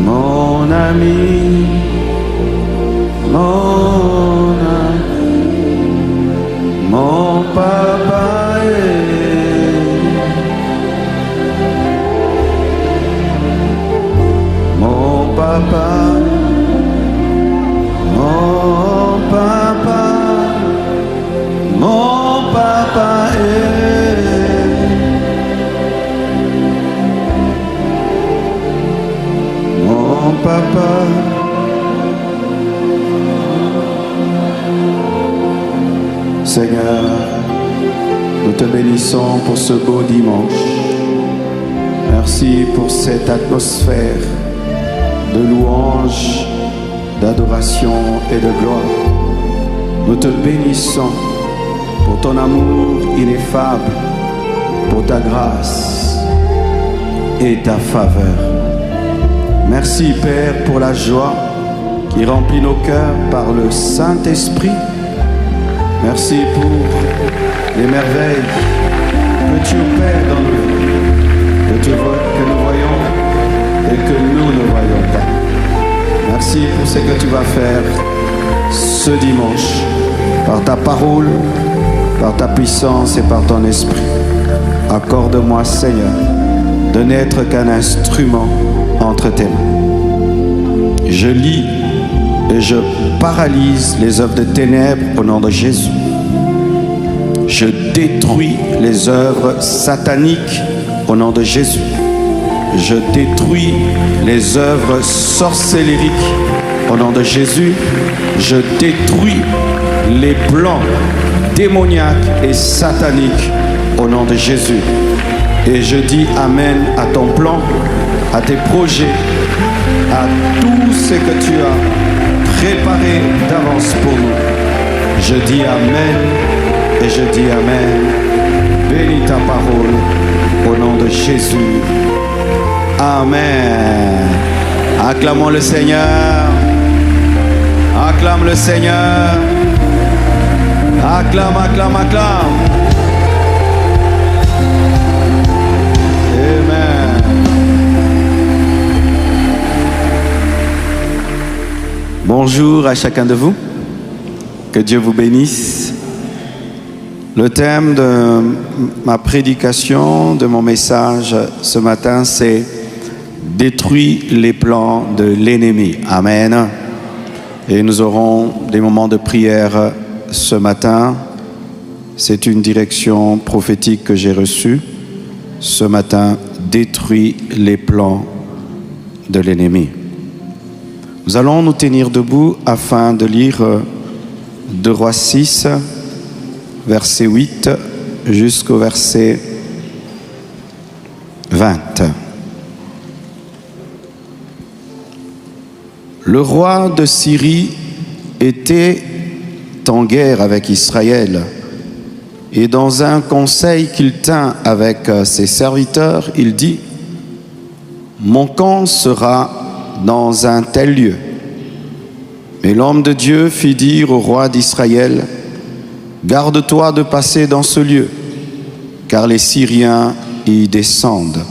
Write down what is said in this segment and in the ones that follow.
mon ami, mon papa mon papa, mon papa, mon papa mon papa. Seigneur, nous te bénissons pour ce beau dimanche. Merci pour cette atmosphère de louange, d'adoration et de gloire. Nous te bénissons pour ton amour ineffable, pour ta grâce et ta faveur. Merci Père pour la joie qui remplit nos cœurs par le Saint-Esprit. Merci pour les merveilles que tu opères dans nos vies, que nous voyons et que nous ne voyons pas. Merci pour ce que tu vas faire ce dimanche, par ta parole, par ta puissance et par ton esprit. Accorde-moi, Seigneur, de n'être qu'un instrument entre tes mains. Je lis et je paralyse les œuvres de ténèbres au nom de Jésus. Je détruis les œuvres sataniques au nom de Jésus. Je détruis les œuvres sorcellériques au nom de Jésus. Je détruis les plans démoniaques et sataniques au nom de Jésus. Et je dis Amen à ton plan, à tes projets, à tout ce que tu as préparé d'avance pour nous. Je dis Amen et je dis Amen. Bénis ta parole au nom de Jésus. Amen. Acclamons le Seigneur. Acclame le Seigneur. Acclame, acclame, acclame. Amen. Bonjour à chacun de vous. Que Dieu vous bénisse. Le thème de ma prédication, de mon message ce matin, c'est « Détruis les plans de l'ennemi ». Amen. Et nous aurons des moments de prière ce matin. C'est une direction prophétique que j'ai reçue. Ce matin, détruis les plans de l'ennemi. Nous allons nous tenir debout afin de lire 2 Rois 6, verset 8 jusqu'au verset 20. Le roi de Syrie était en guerre avec Israël. Et dans un conseil qu'il tint avec ses serviteurs, il dit « Mon camp sera dans un tel lieu. » Mais l'homme de Dieu fit dire au roi d'Israël « Garde-toi de passer dans ce lieu, car les Syriens y descendent. »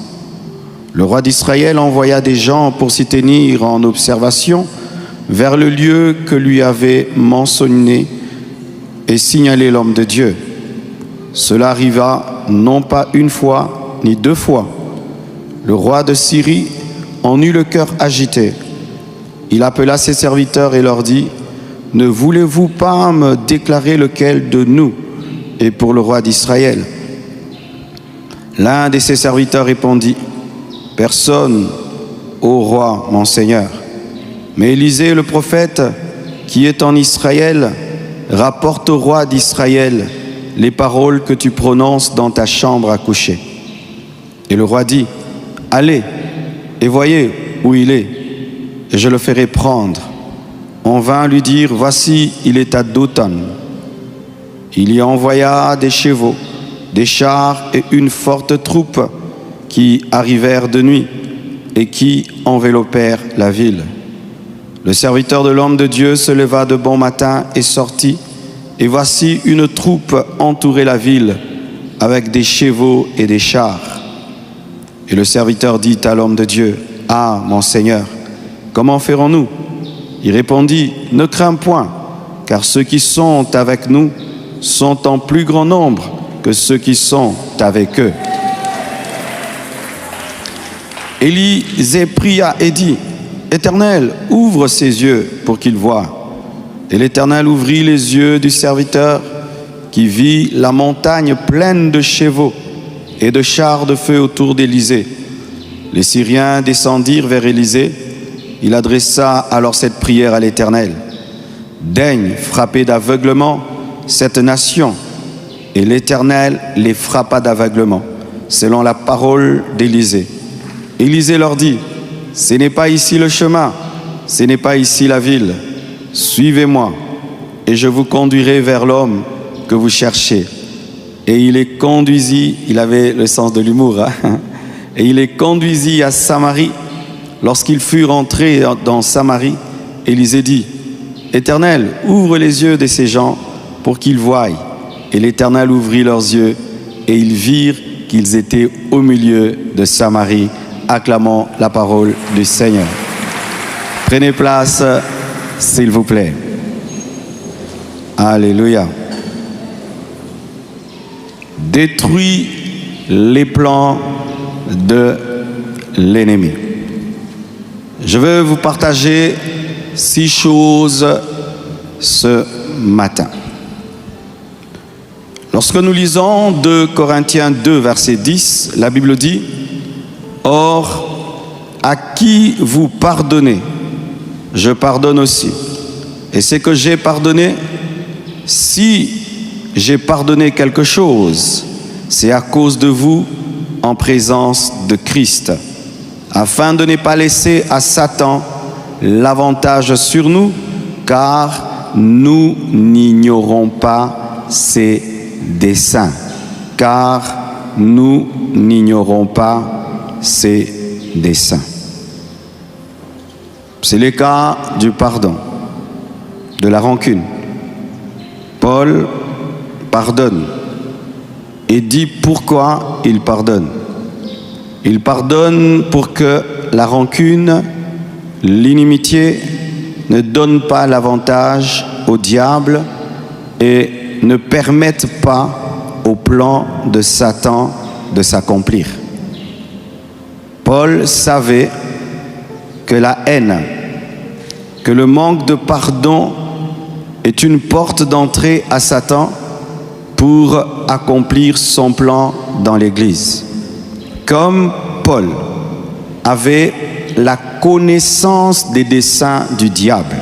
Le roi d'Israël envoya des gens pour s'y tenir en observation vers le lieu que lui avait mentionné et signalé l'homme de Dieu. Cela arriva non pas une fois, ni 2 fois. Le roi de Syrie en eut le cœur agité. Il appela ses serviteurs et leur dit « Ne voulez-vous pas me déclarer lequel de nous est pour le roi d'Israël ?» L'un de ses serviteurs répondit « Personne, ô roi, mon Seigneur. Mais Élisée, le prophète, qui est en Israël, rapporte au roi d'Israël les paroles que tu prononces dans ta chambre à coucher. » Et le roi dit « Allez, et voyez où il est, et je le ferai prendre. » On vint lui dire « Voici, il est à Dothan. » Il y envoya des chevaux, des chars et une forte troupe qui arrivèrent de nuit et qui enveloppèrent la ville. Le serviteur de l'homme de Dieu se leva de bon matin et sortit, et voici une troupe entourait la ville avec des chevaux et des chars. Et le serviteur dit à l'homme de Dieu « Ah, mon Seigneur, comment ferons-nous? Il répondit, ne crains point, car ceux qui sont avec nous sont en plus grand nombre que ceux qui sont avec eux. Élisée pria et dit, Éternel, ouvre ses yeux pour qu'il voie. Et l'Éternel ouvrit les yeux du serviteur qui vit la montagne pleine de chevaux et de chars de feu autour d'Élysée. Les Syriens descendirent vers Élysée. Il adressa alors cette prière à l'Éternel. Daigne frapper d'aveuglement cette nation. Et l'Éternel les frappa d'aveuglement, selon la parole d'Élysée. Élysée leur dit, ce n'est pas ici le chemin, ce n'est pas ici la ville. Suivez-moi, et je vous conduirai vers l'homme que vous cherchez. Et il les conduisit, il avait le sens de l'humour, hein? Et il les conduisit à Samarie. Lorsqu'ils furent entrés dans Samarie, Élisée dit, Éternel, ouvre les yeux de ces gens pour qu'ils voient. Et l'Éternel ouvrit leurs yeux, et ils virent qu'ils étaient au milieu de Samarie. Acclamons la parole du Seigneur. Prenez place, s'il vous plaît. Alléluia. Détruis les plans de l'ennemi. Je veux vous partager 6 choses ce matin. Lorsque nous lisons 2 Corinthiens 2, verset 10, la Bible dit, « Or, à qui vous pardonnez, je pardonne aussi. Et ce que j'ai pardonné, si j'ai pardonné quelque chose, c'est à cause de vous en présence de Christ, afin de ne pas laisser à Satan l'avantage sur nous, car nous n'ignorons pas ses desseins. Car nous n'ignorons pas ses desseins. » C'est le cas du pardon, de la rancune. Paul pardonne et dit pourquoi il pardonne. Il pardonne pour que la rancune, l'inimitié ne donne pas l'avantage au diable et ne permettent pas au plan de Satan de s'accomplir. Paul savait que la haine, que le manque de pardon est une porte d'entrée à Satan pour accomplir son plan dans l'Église. Comme Paul avait la connaissance des desseins du diable,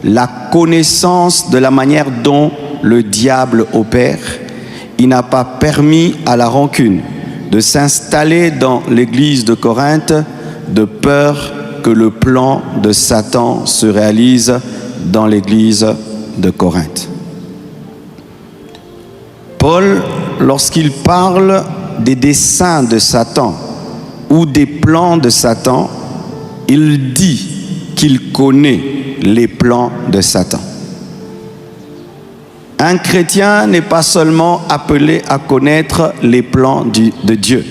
la connaissance de la manière dont le diable opère, il n'a pas permis à la rancune de s'installer dans l'église de Corinthe de peur que le plan de Satan se réalise dans l'église de Corinthe. Paul, lorsqu'il parle des desseins de Satan ou des plans de Satan, il dit qu'il connaît les plans de Satan. Un chrétien n'est pas seulement appelé à connaître les plans de Dieu.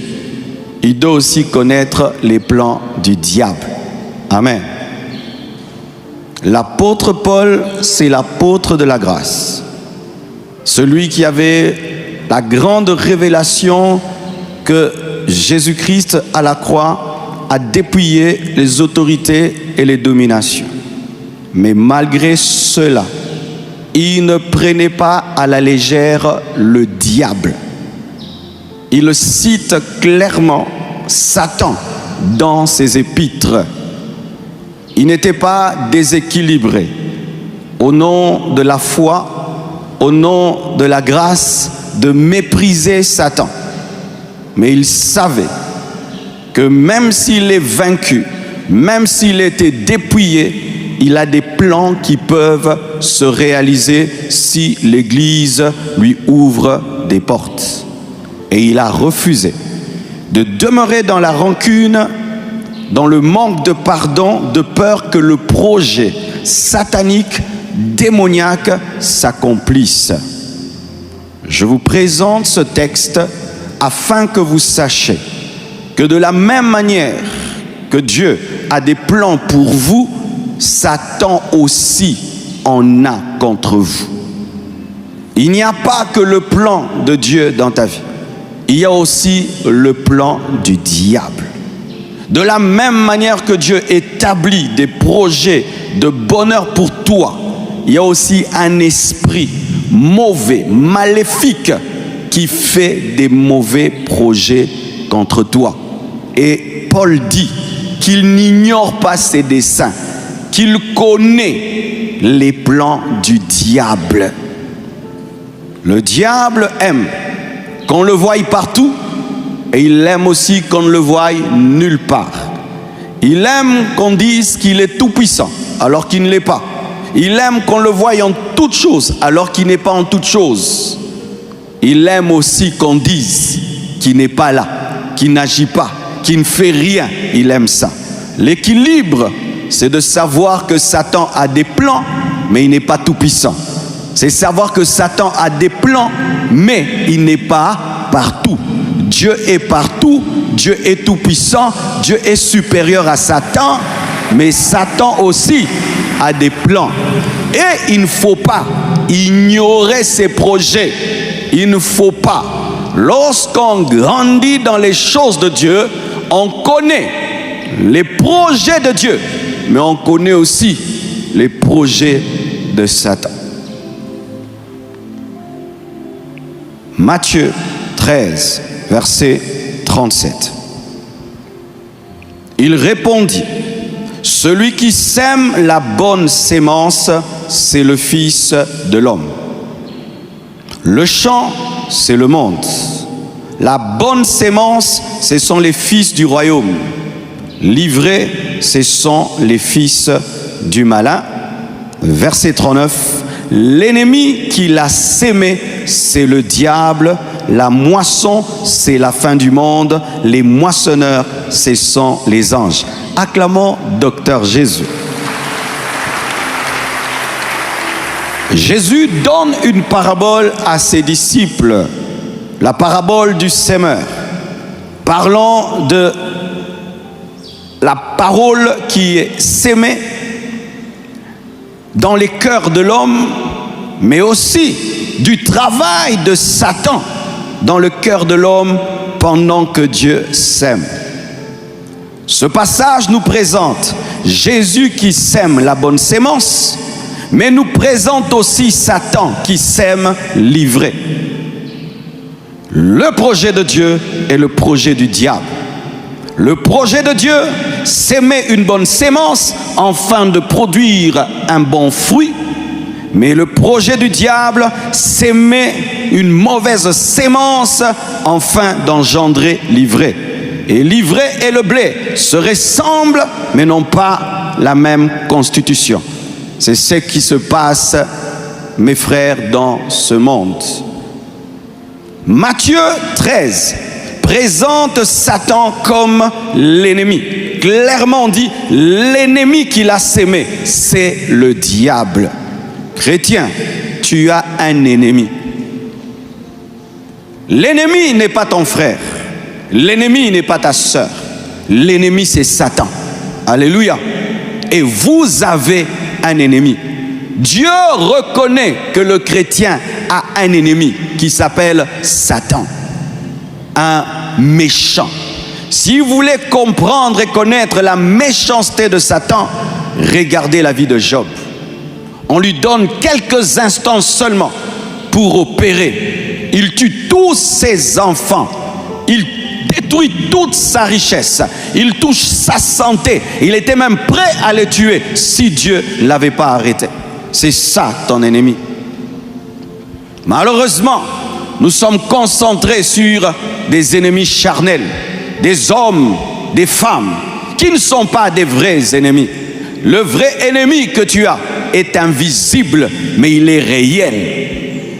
Il doit aussi connaître les plans du diable. Amen. L'apôtre Paul, c'est l'apôtre de la grâce. Celui qui avait la grande révélation que Jésus-Christ à la croix a dépouillé les autorités et les dominations. Mais malgré cela, il ne prenait pas à la légère le diable. Il cite clairement Satan dans ses épîtres. Il n'était pas déséquilibré. Au nom de la foi, au nom de la grâce, de mépriser Satan. Mais il savait que même s'il est vaincu, même s'il était dépouillé, il a des plans qui peuvent se réaliser si l'Église lui ouvre des portes. Et il a refusé de demeurer dans la rancune, dans le manque de pardon, de peur que le projet satanique, démoniaque s'accomplisse. Je vous présente ce texte afin que vous sachiez que de la même manière que Dieu a des plans pour vous, Satan aussi en a contre vous. Il n'y a pas que le plan de Dieu dans ta vie. Il y a aussi le plan du diable. De la même manière que Dieu établit des projets de bonheur pour toi, il y a aussi un esprit mauvais, maléfique, qui fait des mauvais projets contre toi. Et Paul dit qu'il n'ignore pas ses desseins, qu'il connaît les plans du diable. Le diable aime qu'on le voie partout, et il aime aussi qu'on ne le voie nulle part. Il aime qu'on dise qu'il est tout puissant, alors qu'il ne l'est pas. Il aime qu'on le voie en toutes choses, alors qu'il n'est pas en toutes choses. Il aime aussi qu'on dise qu'il n'est pas là, qu'il n'agit pas, qu'il ne fait rien. Il aime ça. L'équilibre, c'est de savoir que Satan a des plans, mais il n'est pas tout puissant. C'est savoir que Satan a des plans, mais il n'est pas partout. Dieu est partout, Dieu est tout puissant, Dieu est supérieur à Satan, mais Satan aussi a des plans. Et il ne faut pas ignorer ses projets. Il ne faut pas. Lorsqu'on grandit dans les choses de Dieu, on connaît les projets de Dieu, mais on connaît aussi les projets de Satan. Matthieu 13, verset 37. Il répondit: celui qui sème la bonne sémence, c'est le Fils de l'homme. Le champ, c'est le monde. La bonne sémence, ce sont les fils du royaume. L'ivraie, ce sont les fils du malin. Verset 39. L'ennemi qui l'a sémé, c'est le diable. La moisson, c'est la fin du monde. Les moissonneurs, ce sont les anges. Acclamons Docteur Jésus. Jésus donne une parabole à ses disciples, la parabole du sémeur, parlant de la parole qui est sémée dans les cœurs de l'homme, mais aussi du travail de Satan dans le cœur de l'homme pendant que Dieu sème. Ce passage nous présente Jésus qui sème la bonne sémence, mais nous présente aussi Satan qui sème l'ivraie. Le projet de Dieu et le projet du diable. Le projet de Dieu, s'aimer une bonne sémence afin de produire un bon fruit. Mais le projet du diable, s'aimer une mauvaise sémence afin d'engendrer l'ivraie. Et l'ivraie et le blé se ressemblent, mais n'ont pas la même constitution. C'est ce qui se passe, mes frères, dans ce monde. Matthieu 13 présente Satan comme l'ennemi. Clairement dit, l'ennemi qui l'a sémé, c'est le diable. Chrétien, tu as un ennemi. L'ennemi n'est pas ton frère. L'ennemi n'est pas ta sœur. L'ennemi, c'est Satan. Alléluia. Et vous avez un ennemi. Dieu reconnaît que le chrétien a un ennemi qui s'appelle Satan. Un méchant. Si vous voulez comprendre et connaître la méchanceté de Satan, regardez la vie de Job. On lui donne quelques instants seulement pour opérer. Il tue tous ses enfants. Il détruit toute sa richesse. Il touche sa santé. Il était même prêt à les tuer si Dieu ne l'avait pas arrêté. C'est ça ton ennemi. Malheureusement, nous sommes concentrés sur des ennemis charnels, des hommes, des femmes, qui ne sont pas des vrais ennemis. Le vrai ennemi que tu as est invisible, mais il est réel.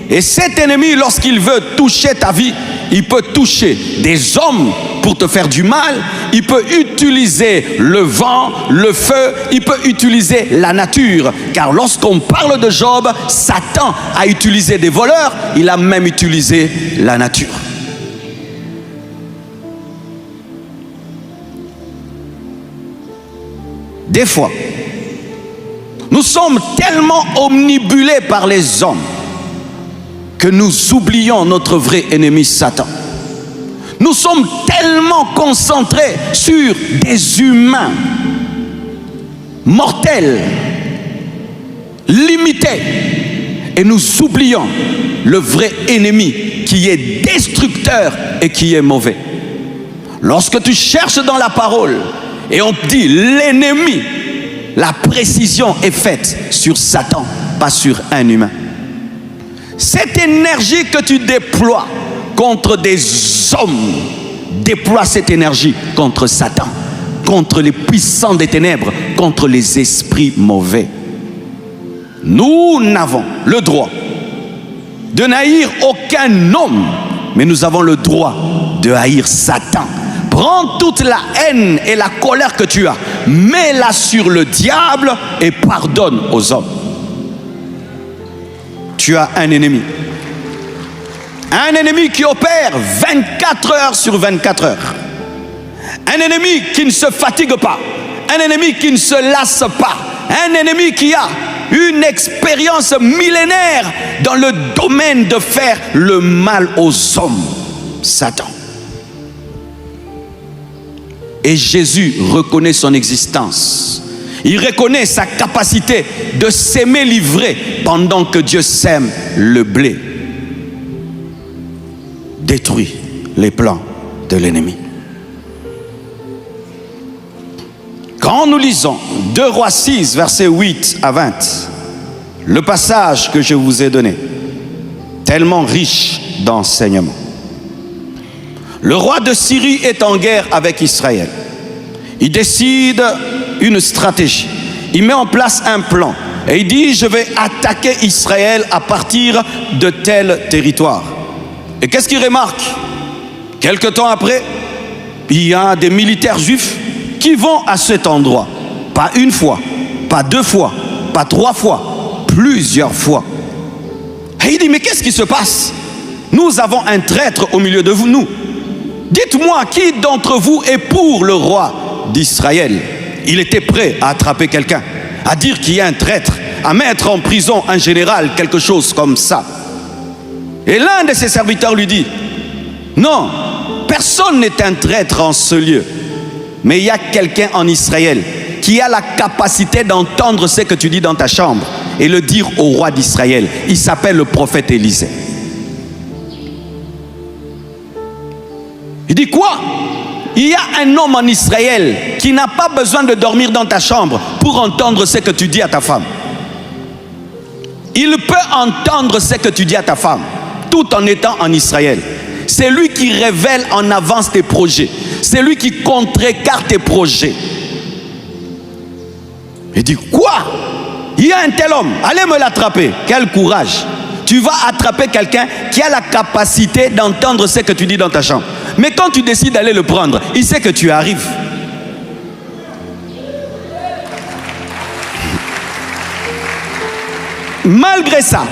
Et cet ennemi, lorsqu'il veut toucher ta vie, il peut toucher des hommes pour te faire du mal, il peut utiliser le vent, le feu, il peut utiliser la nature. Car lorsqu'on parle de Job, Satan a utilisé des voleurs, il a même utilisé la nature. Des fois, nous sommes tellement omnibulés par les hommes que nous oublions notre vrai ennemi Satan. Nous sommes tellement concentrés sur des humains mortels, limités, et nous oublions le vrai ennemi qui est destructeur et qui est mauvais. Lorsque tu cherches dans la parole et on te dit l'ennemi, la précision est faite sur Satan, pas sur un humain. Cette énergie que tu déploies contre des hommes, déploie cette énergie contre Satan, contre les puissants des ténèbres, contre les esprits mauvais. Nous n'avons le droit de n'haïr aucun homme, mais nous avons le droit de haïr Satan. Prends toute la haine et la colère que tu as, mets-la sur le diable et pardonne aux hommes. Tu as un ennemi. Un ennemi qui opère 24 heures sur 24 heures. Un ennemi qui ne se fatigue pas. Un ennemi qui ne se lasse pas. Un ennemi qui a une expérience millénaire dans le domaine de faire le mal aux hommes. Satan. Et Jésus reconnaît son existence. Il reconnaît sa capacité de s'aimer livrer pendant que Dieu sème le blé. Détruit les plans de l'ennemi. Quand nous lisons 2 Rois 6, versets 8 à 20, le passage que je vous ai donné, tellement riche d'enseignements. Le roi de Syrie est en guerre avec Israël. Il décide une stratégie. Il met en place un plan. Et il dit, je vais attaquer Israël à partir de tel territoire. Et qu'est-ce qu'il remarque? Quelque temps après, il y a des militaires juifs qui vont à cet endroit. Pas une fois, pas 2 fois, pas 3 fois, plusieurs fois. Et il dit, mais qu'est-ce qui se passe? Nous avons un traître au milieu de nous. Dites-moi, qui d'entre vous est pour le roi d'Israël? Il était prêt à attraper quelqu'un, à dire qu'il y a un traître, à mettre en prison un général, quelque chose comme ça. Et l'un de ses serviteurs lui dit, non, personne n'est un traître en ce lieu. Mais il y a quelqu'un en Israël qui a la capacité d'entendre ce que tu dis dans ta chambre et le dire au roi d'Israël. Il s'appelle le prophète Élisée. Il dit quoi? Il y a un homme en Israël qui n'a pas besoin de dormir dans ta chambre pour entendre ce que tu dis à ta femme. Il peut entendre ce que tu dis à ta femme tout en étant en Israël. C'est lui qui révèle en avance tes projets. C'est lui qui contrecarre tes projets. Il dit quoi? Il y a un tel homme, allez me l'attraper. Quel courage! Tu vas attraper quelqu'un qui a la capacité d'entendre ce que tu dis dans ta chambre. Mais quand tu décides d'aller le prendre, il sait que tu arrives. Malgré ça,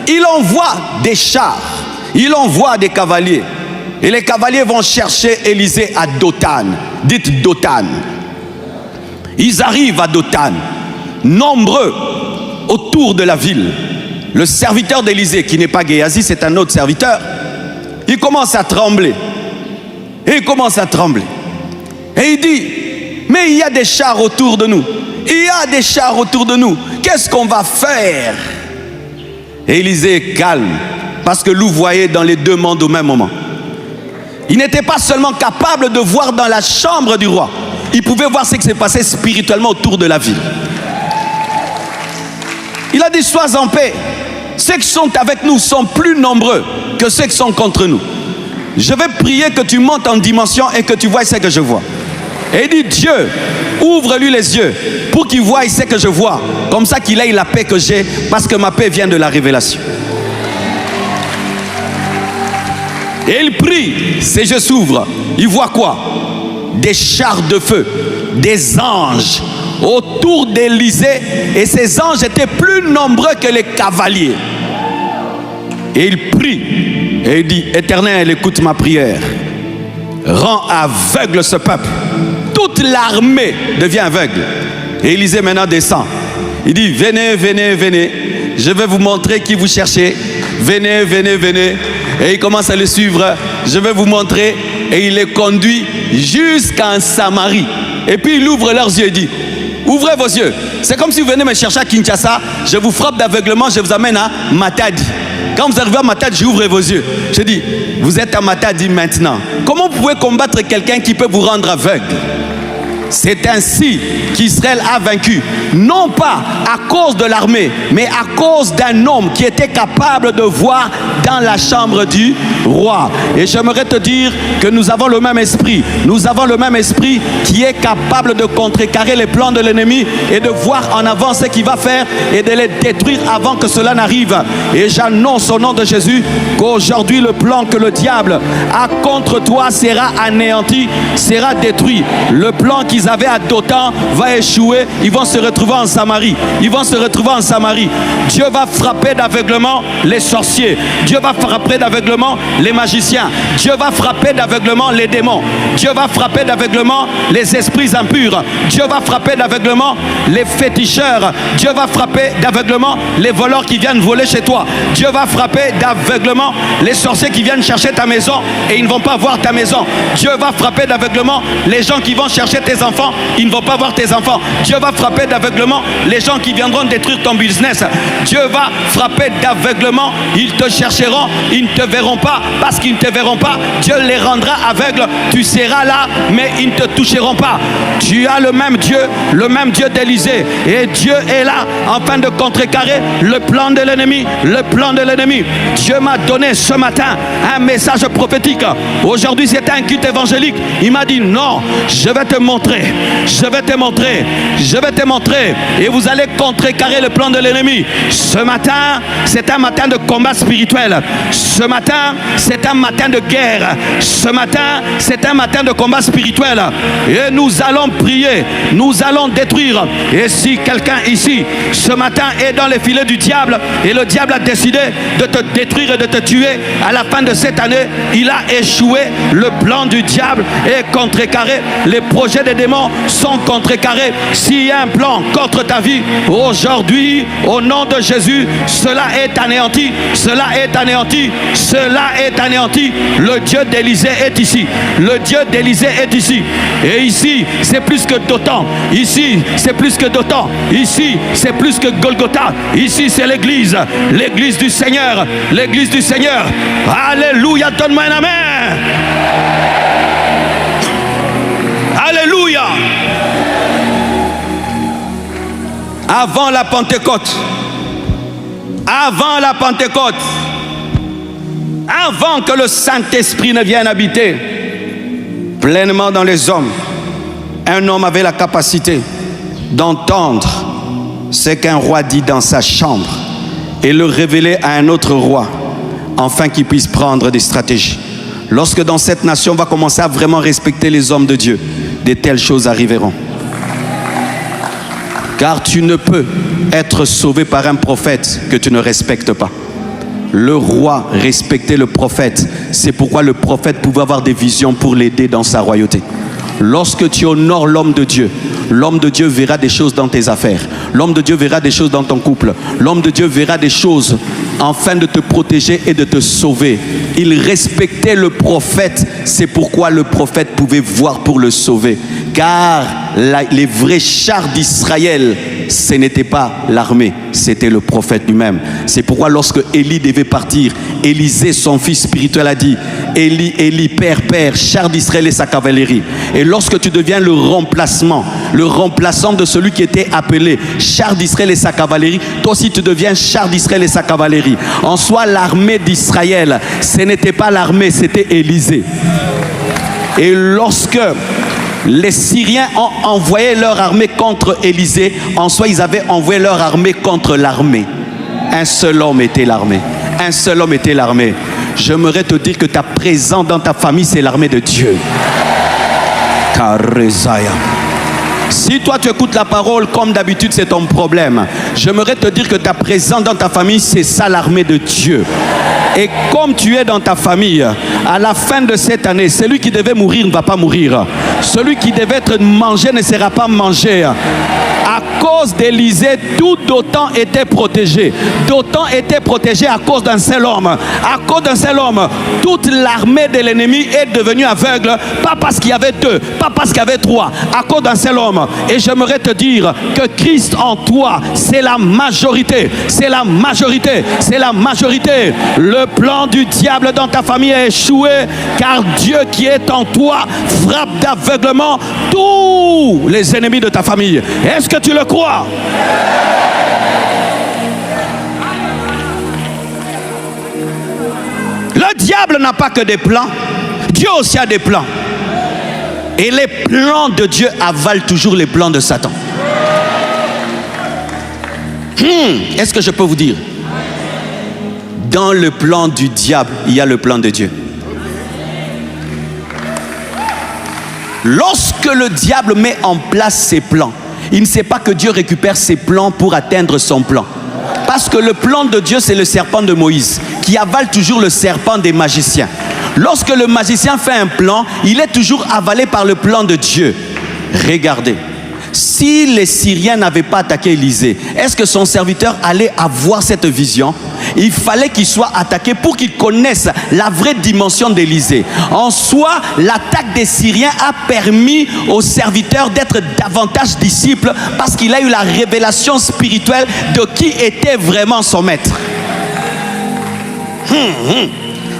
il envoie des chars, il envoie des cavaliers. Et les cavaliers vont chercher Élisée à Dothan. Dites Dothan. Ils arrivent à Dothan, nombreux autour de la ville. Le serviteur d'Élisée, qui n'est pas Géasi, c'est un autre serviteur, il commence à trembler. Et il commence à trembler. Et il dit, mais il y a des chars autour de nous. Il y a des chars autour de nous. Qu'est-ce qu'on va faire? Et Élisée est calme, parce que louvoyait dans les 2 mondes au même moment. Il n'était pas seulement capable de voir dans la chambre du roi, il pouvait voir ce qui s'est passé spirituellement autour de la ville. Il a dit, sois en paix. Ceux qui sont avec nous sont plus nombreux que ceux qui sont contre nous. Je vais prier que tu montes en dimension et que tu vois ce que je vois. Et il dit, Dieu, ouvre-lui les yeux pour qu'il voie ce que je vois. Comme ça qu'il ait la paix que j'ai, parce que ma paix vient de la révélation. Et il prie, ses yeux s'ouvrent. Il voit quoi? Des chars de feu, des anges autour d'Élisée. Et ces anges étaient plus nombreux que les cavaliers. Et il prie. Et il dit, Éternel, écoute ma prière. Rends aveugle ce peuple. Toute l'armée devient aveugle. Et Élisée maintenant descend. Il dit, venez, venez, venez. Je vais vous montrer qui vous cherchez. Venez, venez, venez. Et il commence à le suivre. Je vais vous montrer. Et il les conduit jusqu'en Samarie. Et puis il ouvre leurs yeux et dit, ouvrez vos yeux. C'est comme si vous venez me chercher à Kinshasa. Je vous frappe d'aveuglement, je vous amène à Matadi. Quand vous arrivez à Matadi, j'ouvre vos yeux. Je dis, vous êtes à Matadi maintenant. Comment vous pouvez combattre quelqu'un qui peut vous rendre aveugle? C'est ainsi qu'Israël a vaincu, non pas à cause de l'armée, mais à cause d'un homme qui était capable de voir dans la chambre du roi. Et j'aimerais te dire que nous avons le même esprit. Nous avons le même esprit qui est capable de contrecarrer les plans de l'ennemi et de voir en avant ce qu'il va faire et de les détruire avant que cela n'arrive. Et j'annonce au nom de Jésus qu'aujourd'hui le plan que le diable a contre toi sera anéanti, sera détruit. Le plan qu'ils avaient à Dothan va échouer. Ils vont se retrouver en Samarie. Ils vont se retrouver en Samarie. Dieu va frapper d'aveuglement les sorciers. Dieu va frapper d'aveuglement les magiciens. Dieu va frapper d'aveuglement les démons. Dieu va frapper d'aveuglement les esprits impurs. Dieu va frapper d'aveuglement les féticheurs. Dieu va frapper d'aveuglement les voleurs qui viennent voler chez toi. Dieu va frapper d'aveuglement les sorciers qui viennent chercher ta maison et ils ne vont pas voir ta maison. Dieu va frapper d'aveuglement les gens qui vont chercher tes enfants. Ils ne vont pas voir tes enfants. Dieu va frapper d'aveuglement les gens qui viendront détruire ton business. Dieu va frapper d'aveuglement. Ils te chercheront, ils ne te verront pas. Parce qu'ils ne te verront pas, Dieu les rendra aveugles. Tu seras là, mais ils ne te toucheront pas. Tu as le même Dieu d'Élisée. Et Dieu est là, afin de contrecarrer le plan de l'ennemi. Le plan de l'ennemi. Dieu m'a donné ce matin un message prophétique. Aujourd'hui, c'était un culte évangélique. Il m'a dit, non, je vais te montrer. Je vais te montrer. Je vais te montrer. Et vous allez contrecarrer le plan de l'ennemi. Ce matin, c'est un matin de combat spirituel. Ce matin, c'est un matin de guerre. Ce matin, c'est un matin de combat spirituel. Et nous allons prier. Nous allons détruire. Et si quelqu'un ici, ce matin, est dans les filets du diable, et le diable a décidé de te détruire et de te tuer, à la fin de cette année, il a échoué. Le plan du diable est contrecarré. Les projets des démons sont contrecarrés. S'il y a un plan contre ta vie, aujourd'hui, au nom de Jésus, cela est anéanti. Cela est anéanti. Cela est anéanti. Le Dieu d'Élisée est ici. Le Dieu d'Élisée est ici. Et ici, c'est plus que Dothan. Ici, c'est plus que Dothan. Ici, c'est plus que Golgotha. Ici, c'est l'église. L'église du Seigneur. L'église du Seigneur. Alléluia. Donne-moi un amen. Alléluia. Avant la Pentecôte, avant que le Saint-Esprit ne vienne habiter pleinement dans les hommes, un homme avait la capacité d'entendre ce qu'un roi dit dans sa chambre et le révéler à un autre roi, afin qu'il puisse prendre des stratégies. Lorsque dans cette nation on va commencer à vraiment respecter les hommes de Dieu, de telles choses arriveront. Car tu ne peux être sauvé par un prophète que tu ne respectes pas. Le roi respectait le prophète. C'est pourquoi le prophète pouvait avoir des visions pour l'aider dans sa royauté. Lorsque tu honores l'homme de Dieu verra des choses dans tes affaires. L'homme de Dieu verra des choses dans ton couple. L'homme de Dieu verra des choses afin de te protéger et de te sauver. Il respectait le prophète. C'est pourquoi le prophète pouvait voir pour le sauver. Car les vrais chars d'Israël, ce n'était pas l'armée, c'était le prophète lui-même. C'est pourquoi lorsque Élie devait partir, Élisée, son fils spirituel, a dit: Élie, Élie, père, char d'Israël et sa cavalerie. Et lorsque tu deviens le remplaçant de celui qui était appelé char d'Israël et sa cavalerie, toi aussi tu deviens char d'Israël et sa cavalerie. En soi, l'armée d'Israël, ce n'était pas l'armée, c'était Élisée. Et lorsque les Syriens ont envoyé leur armée contre Élisée, en soi ils avaient envoyé leur armée contre l'armée. Un seul homme était l'armée. Un seul homme était l'armée. J'aimerais te dire que ta présence dans ta famille, c'est l'armée de Dieu. Karezaya. Si toi tu écoutes la parole comme d'habitude, c'est ton problème. J'aimerais te dire que ta présence dans ta famille, c'est ça l'armée de Dieu. Et comme tu es dans ta famille, à la fin de cette année, celui qui devait mourir ne va pas mourir. Celui qui devait être mangé ne sera pas mangé. À cause d'Élisée, tout Dothan était protégé. Dothan était protégé à cause d'un seul homme. À cause d'un seul homme, toute l'armée de l'ennemi est devenue aveugle. Pas parce qu'il y avait deux, pas parce qu'il y avait trois. À cause d'un seul homme. Et j'aimerais te dire que Christ en toi, c'est la majorité. C'est la majorité. C'est la majorité. Le plan du diable dans ta famille a échoué, car Dieu qui est en toi frappe d'aveuglement tous les ennemis de ta famille. Est-ce que tu le crois? Le diable n'a pas que des plans. Dieu aussi a des plans. Et les plans de Dieu avalent toujours les plans de Satan. Est-ce que je peux vous dire? Dans le plan du diable, il y a le plan de Dieu. Lorsque le diable met en place ses plans, il ne sait pas que Dieu récupère ses plans pour atteindre son plan. Parce que le plan de Dieu, c'est le serpent de Moïse, qui avale toujours le serpent des magiciens. Lorsque le magicien fait un plan, il est toujours avalé par le plan de Dieu. Regardez, si les Syriens n'avaient pas attaqué Élisée, est-ce que son serviteur allait avoir cette vision? Il fallait qu'il soit attaqué pour qu'il connaisse la vraie dimension d'Élisée. En soi, l'attaque des Syriens a permis au serviteur d'être davantage disciple parce qu'il a eu la révélation spirituelle de qui était vraiment son maître.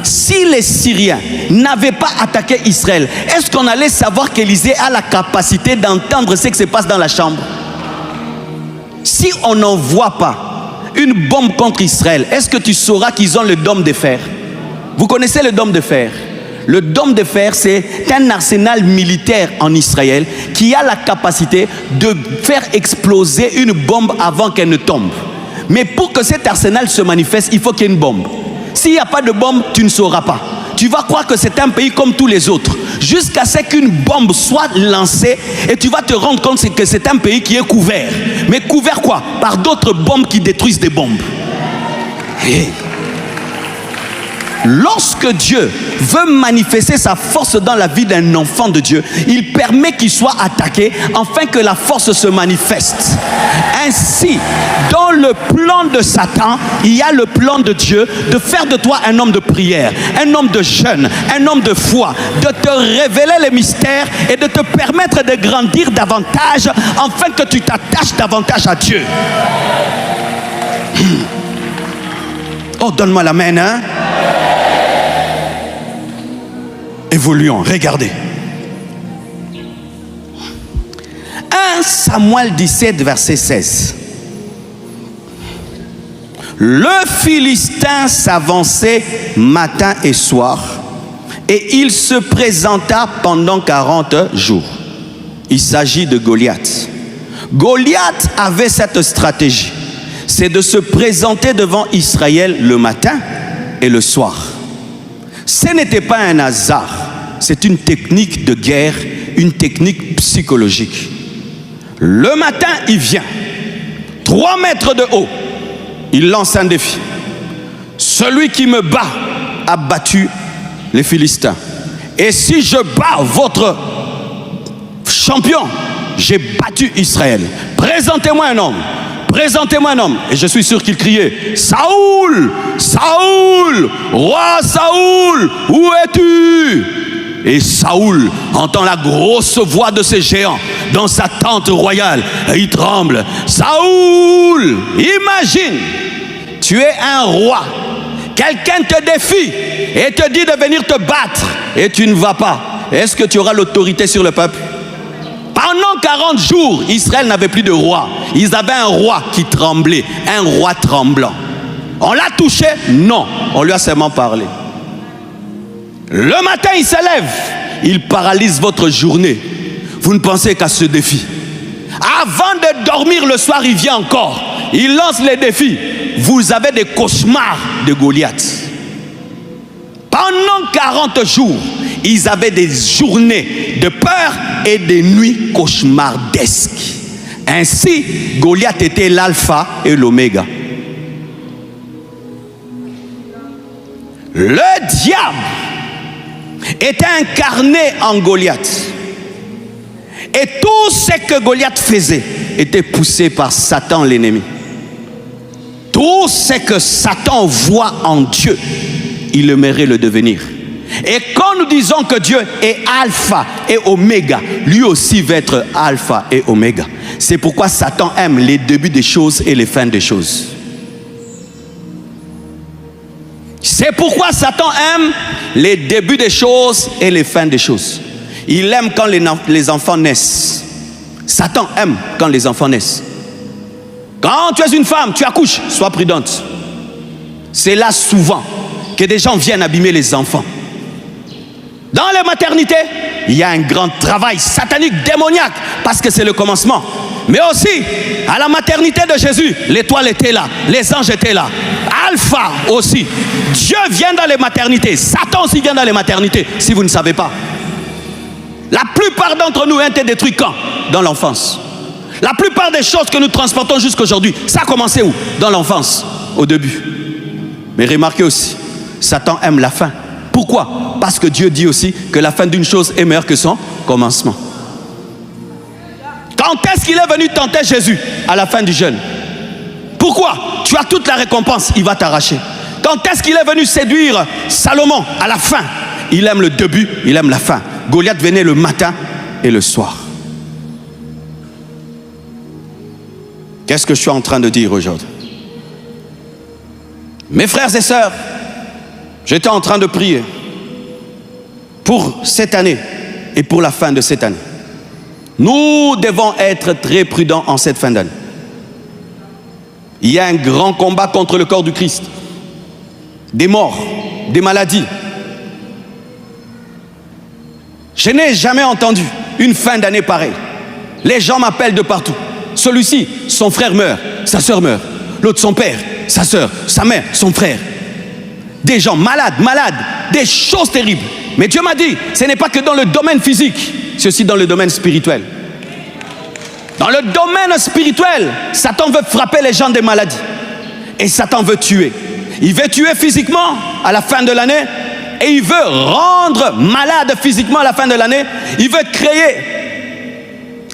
Si les Syriens n'avaient pas attaqué Israël, est-ce qu'on allait savoir qu'Élisée a la capacité d'entendre ce qui se passe dans la chambre? Si on n'envoie pas une bombe contre Israël, est-ce que tu sauras qu'ils ont le dôme de fer? Vous connaissez le dôme de fer? Le dôme de fer, c'est un arsenal militaire en Israël qui a la capacité de faire exploser une bombe avant qu'elle ne tombe. Mais pour que cet arsenal se manifeste, il faut qu'il y ait une bombe. S'il n'y a pas de bombe, tu ne sauras pas. Tu vas croire que c'est un pays comme tous les autres, jusqu'à ce qu'une bombe soit lancée et tu vas te rendre compte que c'est un pays qui est couvert. Mais couvert quoi? Par d'autres bombes qui détruisent des bombes. Lorsque Dieu veut manifester sa force dans la vie d'un enfant de Dieu, il permet qu'il soit attaqué afin que la force se manifeste. Ainsi, dans le plan de Satan, il y a le plan de Dieu de faire de toi un homme de prière, un homme de jeûne, un homme de foi, de te révéler les mystères et de te permettre de grandir davantage afin que tu t'attaches davantage à Dieu. Oh, donne-moi l'amen, hein? Évoluons, regardez. 1 Samuel 17, verset 16. Le Philistin s'avançait matin et soir, et il se présenta pendant 40 jours. Il s'agit de Goliath. Goliath avait cette stratégie, c'est de se présenter devant Israël le matin et le soir. Ce n'était pas un hasard, c'est une technique de guerre, une technique psychologique. Le matin, il vient, 3 mètres de haut, il lance un défi. Celui qui me bat a battu les Philistins. Et si je bats votre champion, j'ai battu Israël. Présentez-moi un homme. Présentez-moi un homme. Et je suis sûr qu'il criait: Saoul, Saoul, roi Saoul, où es-tu? Et Saoul entend la grosse voix de ces géants dans sa tente royale. Et il tremble. Saoul, imagine, tu es un roi. Quelqu'un te défie et te dit de venir te battre. Et tu ne vas pas. Est-ce que tu auras l'autorité sur le peuple? Pendant 40 jours, Israël n'avait plus de roi. Ils avaient un roi qui tremblait, un roi tremblant. On l'a touché? Non, on lui a seulement parlé. Le matin, il se lève, il paralyse votre journée. Vous ne pensez qu'à ce défi. Avant de dormir le soir, il vient encore. Il lance les défis. Vous avez des cauchemars de Goliath. Pendant 40 jours, ils avaient des journées de peur et des nuits cauchemardesques. Ainsi, Goliath était l'alpha et l'oméga. Le diable était incarné en Goliath. Et tout ce que Goliath faisait était poussé par Satan l'ennemi. Tout ce que Satan voit en Dieu, il aimerait le devenir. Et quand nous disons que Dieu est alpha et oméga, lui aussi va être alpha et oméga. C'est pourquoi Satan aime les débuts des choses et les fins des choses. C'est pourquoi Satan aime les débuts des choses et les fins des choses. Il aime quand les enfants naissent. Satan aime quand les enfants naissent. Quand tu es une femme, tu accouches, sois prudente. C'est là souvent que des gens viennent abîmer les enfants. Dans les maternités, il y a un grand travail satanique, démoniaque, parce que c'est le commencement. Mais aussi, à la maternité de Jésus, l'étoile était là, les anges étaient là. Alpha aussi. Dieu vient dans les maternités. Satan aussi vient dans les maternités, si vous ne savez pas. La plupart d'entre nous ont été détruits quand? Dans l'enfance. La plupart des choses que nous transportons jusqu'à aujourd'hui, ça a commencé où? Dans l'enfance, au début. Mais remarquez aussi, Satan aime la fin. Pourquoi? Parce que Dieu dit aussi que la fin d'une chose est meilleure que son commencement. Quand est-ce qu'il est venu tenter Jésus? À la fin du jeûne. Pourquoi? Tu as toute la récompense, il va t'arracher. Quand est-ce qu'il est venu séduire Salomon? À la fin. Il aime le début, il aime la fin. Goliath venait le matin et le soir. Qu'est-ce que je suis en train de dire aujourd'hui? Mes frères et sœurs, j'étais en train de prier pour cette année et pour la fin de cette année. Nous devons être très prudents en cette fin d'année. Il y a un grand combat contre le corps du Christ. Des morts, des maladies. Je n'ai jamais entendu une fin d'année pareille. Les gens m'appellent de partout. Celui-ci, son frère meurt, sa sœur meurt. L'autre, son père, sa sœur, sa mère, son frère. Des gens malades, des choses terribles. Mais Dieu m'a dit, ce n'est pas que dans le domaine physique, c'est aussi dans le domaine spirituel. Dans le domaine spirituel, Satan veut frapper les gens des maladies. Et Satan veut tuer. Il veut tuer physiquement à la fin de l'année. Et il veut rendre malade physiquement à la fin de l'année. Il veut créer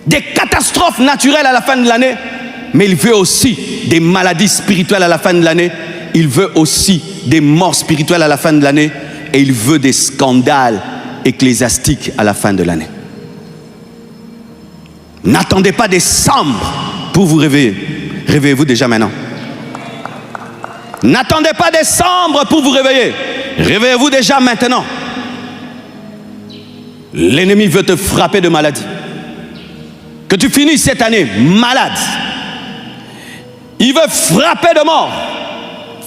des catastrophes naturelles à la fin de l'année. Mais il veut aussi des maladies spirituelles à la fin de l'année. Il veut aussi des morts spirituelles à la fin de l'année. Et il veut des scandales ecclésiastiques à la fin de l'année. N'attendez pas décembre pour vous réveiller. Réveillez-vous déjà maintenant. N'attendez pas décembre pour vous réveiller. Réveillez-vous déjà maintenant. L'ennemi veut te frapper de maladie. Que tu finisses cette année malade. Il veut frapper de mort.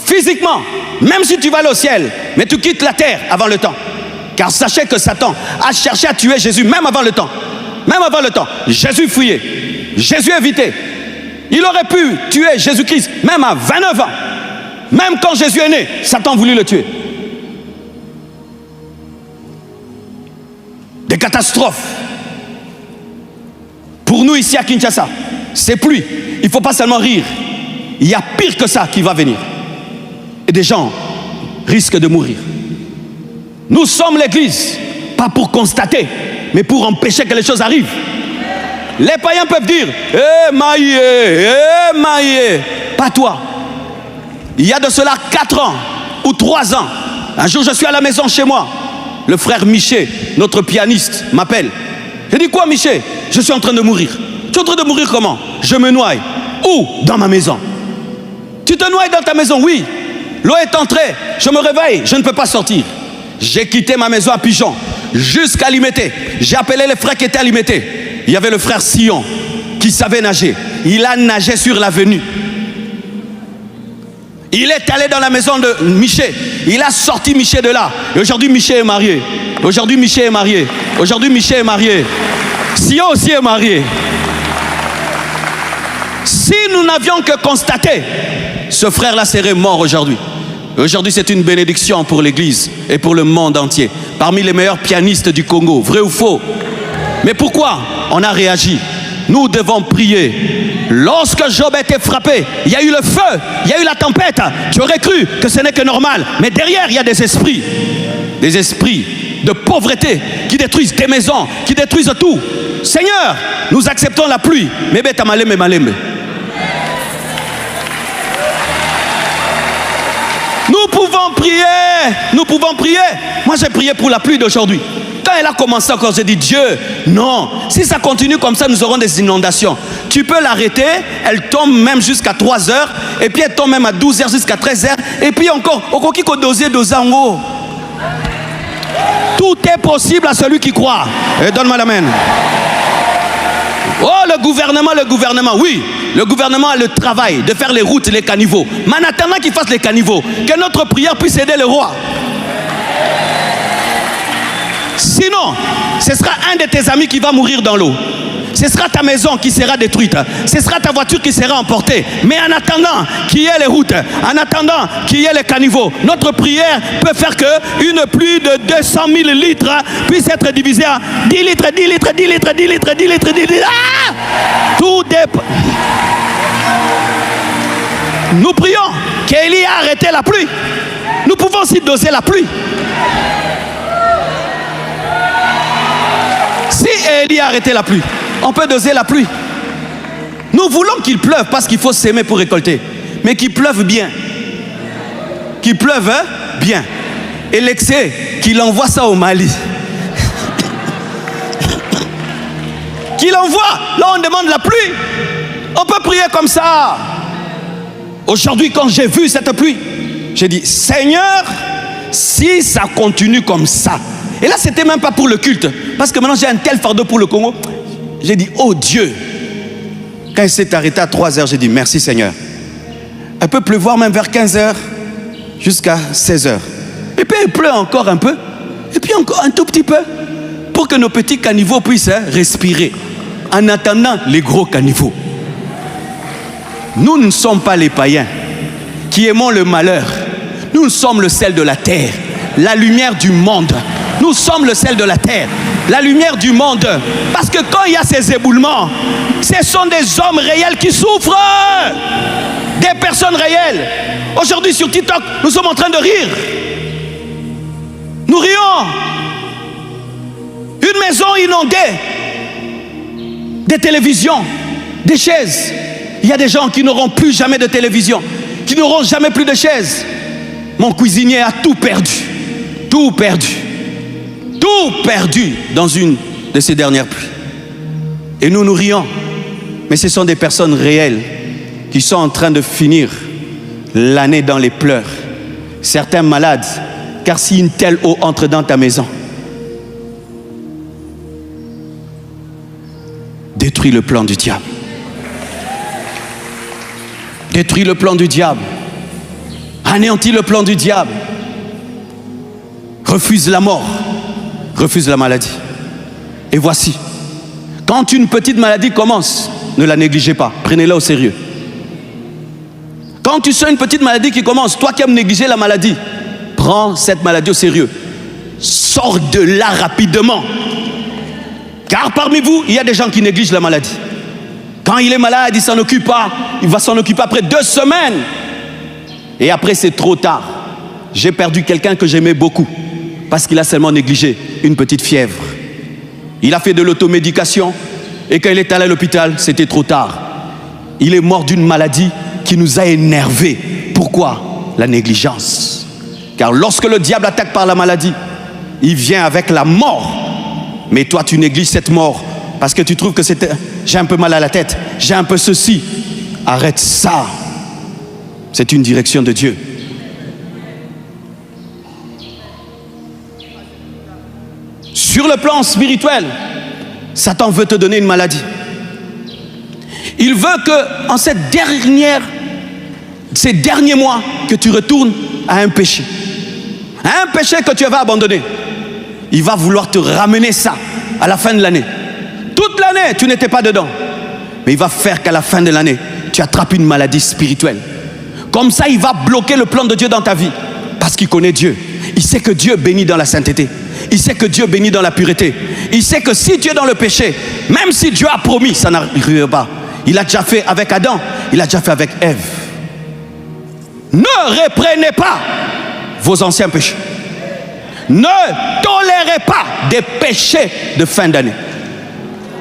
Physiquement. Même si tu vas aller au ciel. Mais tu quittes la terre avant le temps. Car sachez que Satan a cherché à tuer Jésus même avant le temps. Même avant le temps. Jésus fuyait. Jésus évitait. Il aurait pu tuer Jésus-Christ même à 29 ans. Même quand Jésus est né, Satan voulut le tuer. Des catastrophes. Pour nous ici à Kinshasa, c'est pluie. Il ne faut pas seulement rire. Il y a pire que ça qui va venir. Et des gens risquent de mourir. Nous sommes l'église, pas pour constater, mais pour empêcher que les choses arrivent. Les païens peuvent dire, maïe, pas toi. Il y a de cela 4 ans ou 3 ans, un jour je suis à la maison chez moi. Le frère Miché, notre pianiste, m'appelle. Je dis, quoi Miché? Je suis en train de mourir. Tu es en train de mourir comment? Je me noie. Où? Dans ma maison. Tu te noies dans ta maison? Oui. L'eau est entrée, je me réveille, je ne peux pas sortir. J'ai quitté ma maison à Pigeon jusqu'à Limété. J'ai appelé les frères qui étaient à Limété. Il y avait le frère Sion qui savait nager. Il a nagé sur l'avenue. Il est allé dans la maison de Miché. Il a sorti Miché de là. Et aujourd'hui, Miché est marié. Aujourd'hui, Miché est marié. Aujourd'hui, Miché est marié. Sion aussi est marié. Si nous n'avions que constaté, ce frère-là serait mort aujourd'hui. Aujourd'hui, c'est une bénédiction pour l'Église et pour le monde entier. Parmi les meilleurs pianistes du Congo, vrai ou faux? Mais pourquoi on a réagi? Nous devons prier. Lorsque Job a été frappé, il y a eu le feu, il y a eu la tempête. Tu aurais cru que ce n'est que normal. Mais derrière, il y a des esprits de pauvreté, qui détruisent des maisons, qui détruisent tout. Seigneur, nous acceptons la pluie. Mais beta malembe malembe. Nous pouvons prier. Nous pouvons prier. Moi, j'ai prié pour la pluie d'aujourd'hui. Quand elle a commencé encore, j'ai dit, Dieu, non. Si ça continue comme ça, nous aurons des inondations. Tu peux l'arrêter. Elle tombe même jusqu'à 3 heures. Et puis, elle tombe même à 12 heures jusqu'à 13 heures. Et puis encore, au kokiko dosé en haut. Tout est possible à celui qui croit. Et donne-moi l'amen. Oh, le gouvernement, oui. Le gouvernement a le travail de faire les routes, les caniveaux. Mais en attendant qu'il fasse les caniveaux, que notre prière puisse aider le roi. Sinon, ce sera un de tes amis qui va mourir dans l'eau. Ce sera ta maison qui sera détruite. Ce sera ta voiture qui sera emportée. Mais en attendant qu'il y ait les routes, en attendant qu'il y ait les caniveaux, notre prière peut faire qu'une pluie de 200 000 litres puisse être divisée en 10 litres, 10 litres, 10 litres, 10 litres, 10 litres, 10 litres. Ah! Tout dépend. Nous prions qu'Élie a arrêté la pluie. Nous pouvons aussi doser la pluie. Si Élie a arrêté la pluie, on peut doser la pluie. Nous voulons qu'il pleuve parce qu'il faut s'aimer pour récolter. Mais qu'il pleuve bien. Qu'il pleuve bien. Et l'excès, qu'il envoie ça au Mali. Qu'il envoie. Là, on demande la pluie. On peut prier comme ça. Aujourd'hui, quand j'ai vu cette pluie, j'ai dit, Seigneur, si ça continue comme ça. Et là, c'était même pas pour le culte. Parce que maintenant, j'ai un tel fardeau pour le Congo. J'ai dit, oh Dieu. Quand il s'est arrêté à 3 heures, j'ai dit, merci Seigneur. Elle peut pleuvoir même vers 15 heures jusqu'à 16 heures. Et puis, il pleut encore un peu. Et puis, encore un tout petit peu. Pour que nos petits caniveaux puissent respirer. En attendant les gros caniveaux. Nous ne sommes pas les païens qui aimons le malheur. Nous sommes le sel de la terre. La lumière du monde. Nous sommes le sel de la terre, la lumière du monde. Parce que quand il y a ces éboulements, ce sont des hommes réels qui souffrent. Des personnes réelles. Aujourd'hui sur TikTok, nous sommes en train de rire. Nous rions. Une maison inondée. Des télévisions, des chaises. Il y a des gens qui n'auront plus jamais de télévision, qui n'auront jamais plus de chaises. Mon cuisinier a tout perdu. Tout perdu. Tout perdu dans une de ces dernières pluies. Et nous nous rions. Mais ce sont des personnes réelles qui sont en train de finir l'année dans les pleurs. Certains malades, car si une telle eau entre dans ta maison, détruis le plan du diable. Détruis le plan du diable. Anéantis le plan du diable. Refuse la mort. Refuse la maladie. Et voici, quand une petite maladie commence, ne la négligez pas, prenez-la au sérieux. Quand tu sens une petite maladie qui commence, toi qui aimes négliger la maladie, prends cette maladie au sérieux. Sors de là rapidement. Car parmi vous, il y a des gens qui négligent la maladie. Quand il est malade, il s'en occupe pas. Il va s'en occuper après 2 semaines. Et après, c'est trop tard. J'ai perdu quelqu'un que j'aimais beaucoup. Parce qu'il a seulement négligé une petite fièvre. Il a fait de l'automédication. Et quand il est allé à l'hôpital, c'était trop tard. Il est mort d'une maladie qui nous a énervés. Pourquoi? La négligence. Car lorsque le diable attaque par la maladie, il vient avec la mort. Mais toi, tu négliges cette mort parce que tu trouves que c'est... J'ai un peu mal à la tête, j'ai un peu ceci. Arrête ça. C'est une direction de Dieu. Sur le plan spirituel, Satan veut te donner une maladie. Il veut que, en ces derniers mois, que tu retournes à un péché. À un péché que tu avais abandonné. Il va vouloir te ramener ça à la fin de l'année. Toute l'année, tu n'étais pas dedans. Mais il va faire qu'à la fin de l'année, tu attrapes une maladie spirituelle. Comme ça, il va bloquer le plan de Dieu dans ta vie. Parce qu'il connaît Dieu. Il sait que Dieu bénit dans la sainteté. Il sait que Dieu bénit dans la pureté. Il sait que si tu es dans le péché, même si Dieu a promis, ça n'arrivera pas. Il a déjà fait avec Adam, il a déjà fait avec Ève. Ne reprenez pas vos anciens péchés. Ne tolérez pas des péchés de fin d'année.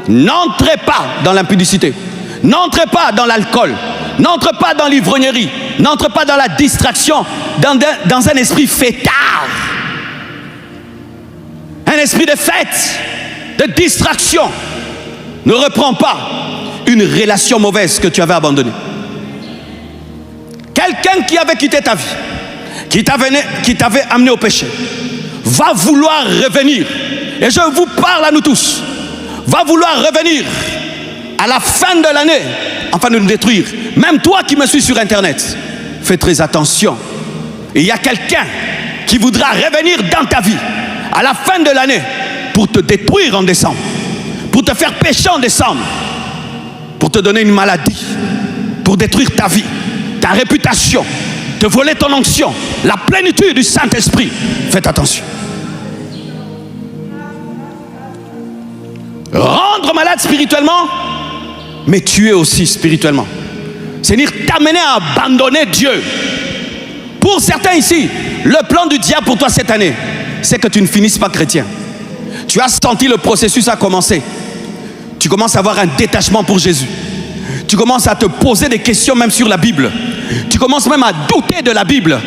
N'entrez pas dans l'impudicité. N'entrez pas dans l'alcool. N'entrez pas dans l'ivrognerie. N'entrez pas dans la distraction, dans un esprit fêtard. Un esprit de fête, de distraction. Ne reprends pas une relation mauvaise que tu avais abandonnée. Quelqu'un qui avait quitté ta vie, qui t'avait amené au péché, va vouloir revenir. Et je vous parle à nous tous. Va vouloir revenir à la fin de l'année, afin de nous détruire. Même toi qui me suis sur Internet, fais très attention. Il y a quelqu'un qui voudra revenir dans ta vie à la fin de l'année pour te détruire en décembre, pour te faire pécher en décembre, pour te donner une maladie, pour détruire ta vie, ta réputation, te voler ton onction, la plénitude du Saint-Esprit. Faites attention. Rendre malade spirituellement, mais tuer aussi spirituellement. C'est-à-dire t'amener à abandonner Dieu. Pour certains ici, le plan du diable pour toi cette année, c'est que tu ne finisses pas chrétien. Tu as senti le processus a commencé. Tu commences à avoir un détachement pour Jésus. Tu commences à te poser des questions même sur la Bible. Tu commences même à douter de la Bible.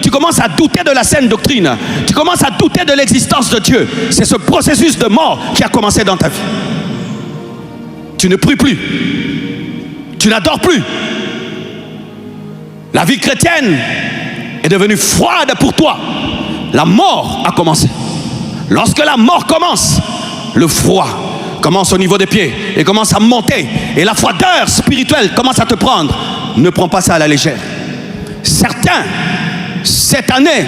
Tu commences à douter de la saine doctrine. Tu commences à douter de l'existence de Dieu. C'est ce processus de mort qui a commencé dans ta vie. Tu ne pries plus. Tu n'adores plus. La vie chrétienne est devenue froide pour toi. La mort a commencé. Lorsque la mort commence, le froid commence au niveau des pieds et commence à monter. Et la froideur spirituelle commence à te prendre. Ne prends pas ça à la légère. Certains, cette année,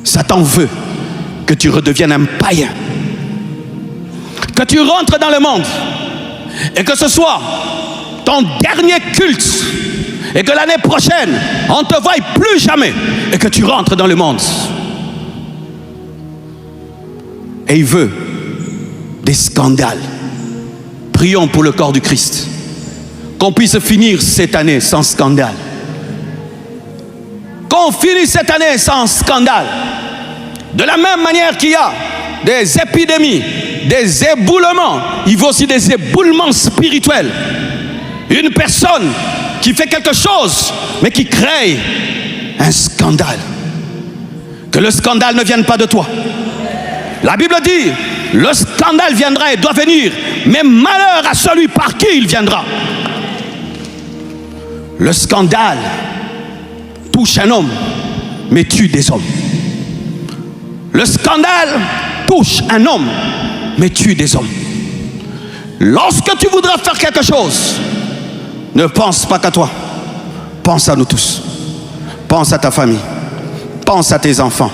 Satan veut que tu redeviennes un païen. Que tu rentres dans le monde et que ce soit ton dernier culte et que l'année prochaine, on ne te voie plus jamais et que tu rentres dans le monde. Et il veut des scandales. Prions pour le corps du Christ. Qu'on puisse finir cette année sans scandale. Qu'on finisse cette année sans scandale. De la même manière qu'il y a des épidémies, des éboulements, il y a aussi des éboulements spirituels. Une personne qui fait quelque chose, mais qui crée un scandale. Que le scandale ne vienne pas de toi. La Bible dit, le scandale viendra et doit venir, mais malheur à celui par qui il viendra. Le scandale touche un homme, mais tue des hommes. Le scandale touche un homme, mais tue des hommes. Lorsque tu voudras faire quelque chose, ne pense pas qu'à toi. Pense à nous tous. Pense à ta famille. Pense à tes enfants.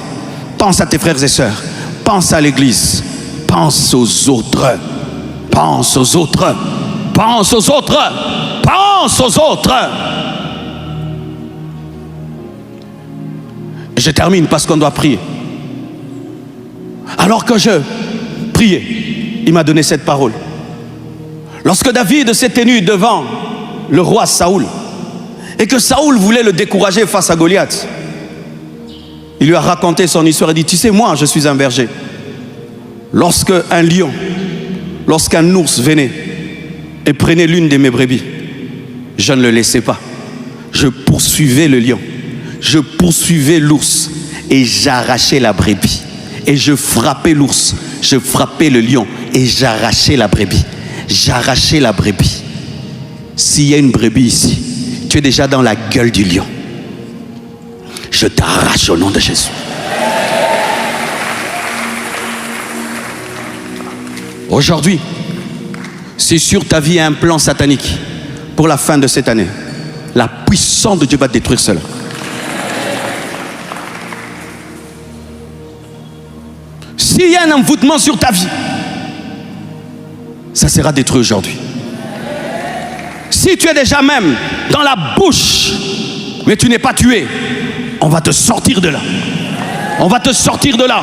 Pense à tes frères et sœurs. Pense à l'église. Pense aux autres. Pense aux autres. Pense aux autres. Pense aux autres. Je termine parce qu'on doit prier. Alors que je priais, il m'a donné cette parole. Lorsque David s'est tenu devant le roi Saoul et que Saoul voulait le décourager face à Goliath, il lui a raconté son histoire et dit, tu sais, moi je suis un berger. Lorsque un lion, lorsqu'un ours venait et prenait l'une de mes brebis, je ne le laissais pas. Je poursuivais le lion, je poursuivais l'ours et j'arrachais la brebis. Et je frappais l'ours, je frappais le lion et j'arrachais la brebis. J'arrachais la brebis. S'il y a une brebis ici, tu es déjà dans la gueule du lion. Je t'arrache au nom de Jésus. Aujourd'hui, si sur ta vie il y a un plan satanique pour la fin de cette année, la puissance de Dieu va détruire cela. S'il y a un envoûtement sur ta vie, ça sera détruit aujourd'hui. Si tu es déjà même dans la bouche, mais tu n'es pas tué, on va te sortir de là. On va te sortir de là.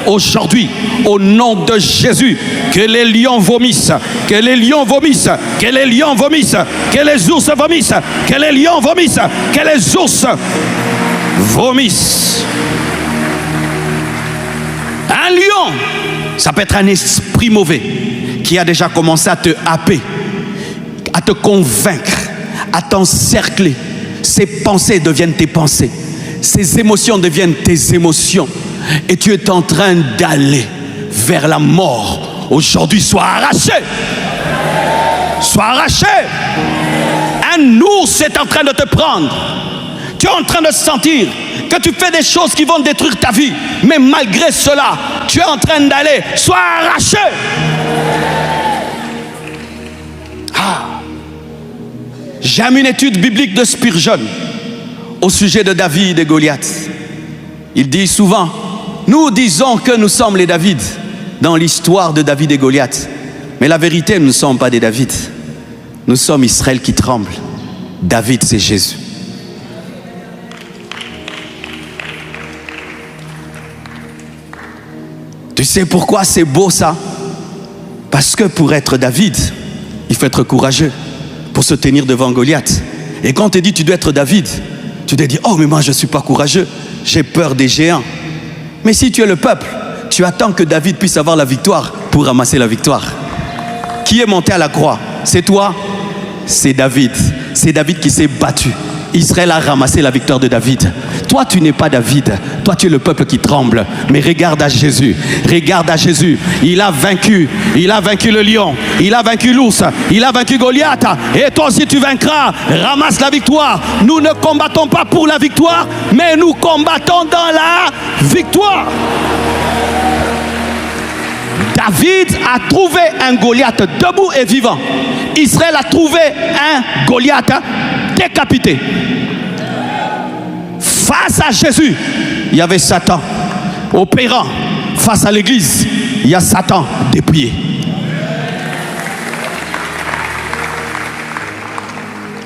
Aujourd'hui, au nom de Jésus, que les lions vomissent, que les lions vomissent, que les lions vomissent, que les ours vomissent, que les lions vomissent, que les ours vomissent. lion, ça peut être un esprit mauvais qui a déjà commencé à te happer, à te convaincre, à t'encercler. Ses pensées deviennent tes pensées, ses émotions deviennent tes émotions, et tu es en train d'aller vers la mort. Aujourd'hui, sois arraché. Sois arraché. Un ours est en train de te prendre. Tu es en train de sentir que tu fais des choses qui vont détruire ta vie, mais malgré cela, tu es en train d'aller. Sois arraché. J'aime une étude biblique de Spurgeon au sujet de David et Goliath. Il dit souvent, nous disons que nous sommes les David dans l'histoire de David et Goliath. Mais la vérité, nous ne sommes pas des David. Nous sommes Israël qui tremble. David, c'est Jésus. Tu sais pourquoi c'est beau ça? Parce que pour être David, il faut être courageux pour se tenir devant Goliath. Et quand on te dit tu dois être David, tu te dis, oh mais moi je ne suis pas courageux, j'ai peur des géants. Mais si tu es le peuple, tu attends que David puisse avoir la victoire pour ramasser la victoire. Qui est monté à la croix? C'est toi? C'est David. C'est David qui s'est battu. Israël a ramassé la victoire de David. Toi, tu n'es pas David. Toi, tu es le peuple qui tremble. Mais regarde à Jésus. Regarde à Jésus. Il a vaincu. Il a vaincu le lion. Il a vaincu l'ours. Il a vaincu Goliath. Et toi aussi, tu vaincras. Ramasse la victoire. Nous ne combattons pas pour la victoire, mais nous combattons dans la victoire. David a trouvé un Goliath debout et vivant. Israël a trouvé un Goliath décapité. Face à Jésus, il y avait Satan opérant. Face à l'église, il y a Satan dépouillé.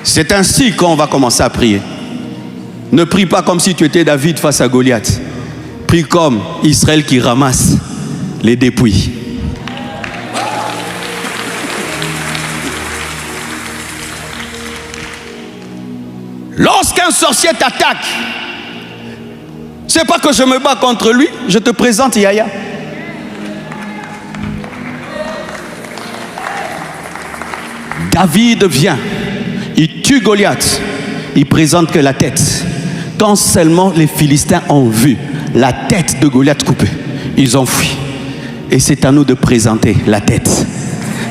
C'est ainsi qu'on va commencer à prier. Ne prie pas comme si tu étais David face à Goliath. Prie comme Israël qui ramasse les dépouilles. Lorsqu'un sorcier t'attaque, c'est pas que je me bats contre lui, je te présente Yaya. David vient, il tue Goliath, il présente que la tête. Quand seulement les Philistins ont vu la tête de Goliath coupée, ils ont fui. Et c'est à nous de présenter la tête.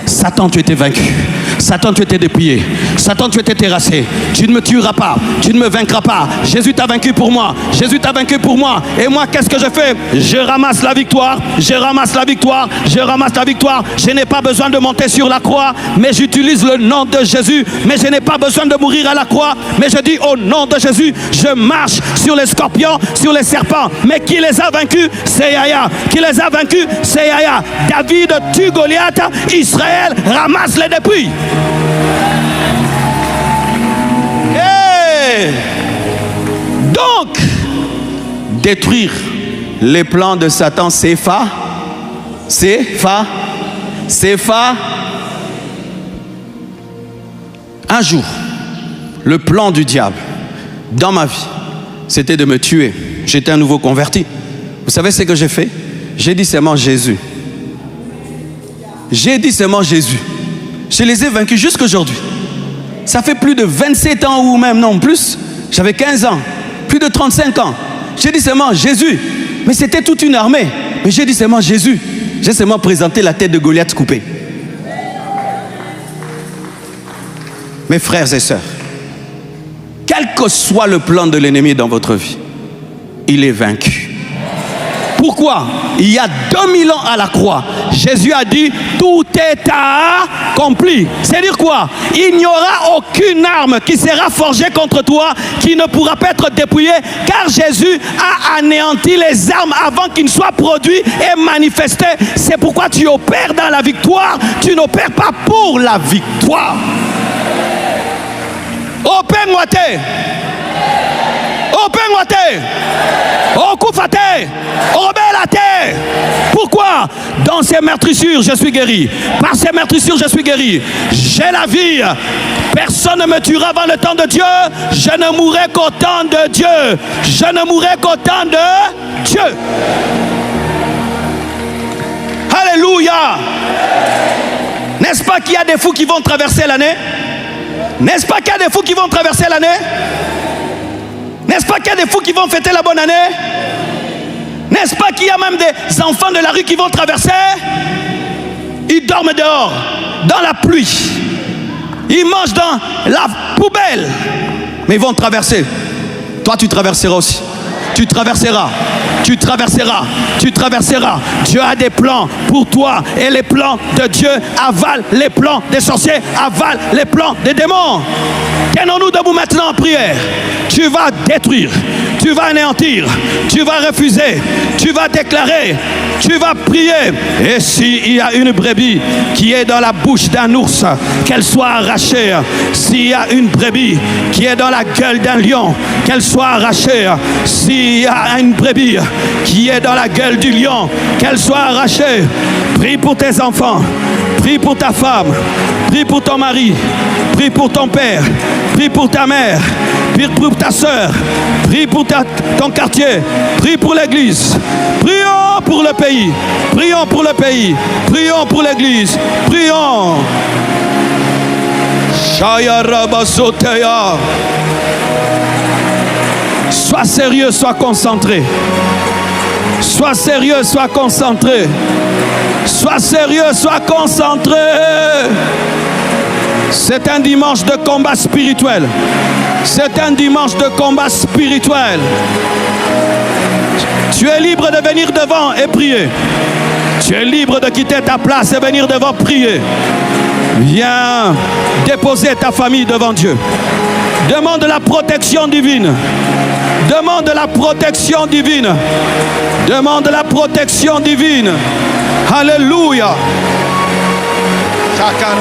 Satan, tu étais vaincu. Satan, tu étais dépouillé. Satan, tu étais terrassé. Tu ne me tueras pas. Tu ne me vaincras pas. Jésus t'a vaincu pour moi. Jésus t'a vaincu pour moi. Et moi, qu'est-ce que je fais? Je ramasse la victoire. Je ramasse la victoire. Je ramasse la victoire. Je n'ai pas besoin de monter sur la croix, mais j'utilise le nom de Jésus. Mais je n'ai pas besoin de mourir à la croix, mais je dis au nom de Jésus, je marche sur les scorpions, sur les serpents. Mais qui les a vaincus? C'est Yaya. Qui les a vaincus? C'est Yaya. David tue Goliath. Israël ramasse les dépouilles. Hey! Donc, détruire les plans de Satan, c'est un jour, le plan du diable dans ma vie, c'était de me tuer. J'étais un nouveau converti. Vous savez ce que j'ai fait? J'ai dit seulement Jésus. J'ai dit seulement Jésus. Je les ai vaincus jusqu'aujourd'hui. Ça fait plus de 27 ans ou même non plus. J'avais 15 ans, plus de 35 ans. J'ai dit seulement Jésus. Mais c'était toute une armée. Mais j'ai dit seulement Jésus. J'ai seulement présenté la tête de Goliath coupée. Mes frères et sœurs, quel que soit le plan de l'ennemi dans votre vie, il est vaincu. Pourquoi? Il y a 2000 ans à la croix, Jésus a dit tout est accompli. C'est-à-dire quoi? Il n'y aura aucune arme qui sera forgée contre toi qui ne pourra pas être dépouillée, car Jésus a anéanti les armes avant qu'ils ne soient produits et manifestés. C'est pourquoi tu opères dans la victoire, tu n'opères pas pour la victoire. Opengwate, opengwate, okufate, obelate. Pourquoi? Dans ces meurtrissures, je suis guéri. Par ces meurtrissures, je suis guéri. J'ai la vie. Personne ne me tuera avant le temps de Dieu. Je ne mourrai qu'au temps de Dieu. Je ne mourrai qu'au temps de Dieu. Alléluia. N'est-ce pas qu'il y a des fous qui vont traverser l'année? N'est-ce pas qu'il y a des fous qui vont traverser l'année? N'est-ce pas qu'il y a des fous qui vont fêter la bonne année? N'est-ce pas qu'il y a même des enfants de la rue qui vont traverser? Ils dorment dehors, dans la pluie. Ils mangent dans la poubelle. Mais ils vont traverser. Toi, tu traverseras aussi. Tu traverseras. Tu traverseras. Tu traverseras. Dieu a des plans pour toi. Et les plans de Dieu avalent les plans des sorciers, avalent les plans des démons. Tenons-nous debout maintenant en prière. Tu vas détruire. Tu vas anéantir. Tu vas refuser. Tu vas déclarer. Tu vas prier. Et s'il y a une brebis qui est dans la bouche d'un ours, qu'elle soit arrachée. S'il y a une brebis qui est dans la gueule d'un lion, qu'elle soit arrachée. S'il y a une brebis qui est dans la gueule du lion, qu'elle soit arrachée. Prie pour tes enfants. Prie pour ta femme. Prie pour ton mari. Prie pour ton père. Prie pour ta mère. Prie pour ta soeur. Prie pour ton quartier. Prie pour l'église. Prions pour le pays. Prions pour le pays. Prions pour l'église. Prions. Sois sérieux, sois concentré. Sois sérieux, sois concentré. Sois sérieux, sois concentré. C'est un dimanche de combat spirituel. C'est un dimanche de combat spirituel. Tu es libre de venir devant et prier. Tu es libre de quitter ta place et venir devant prier. Viens déposer ta famille devant Dieu. Demande la protection divine. Demande la protection divine. Demande la protection divine. Alléluia. Chacun.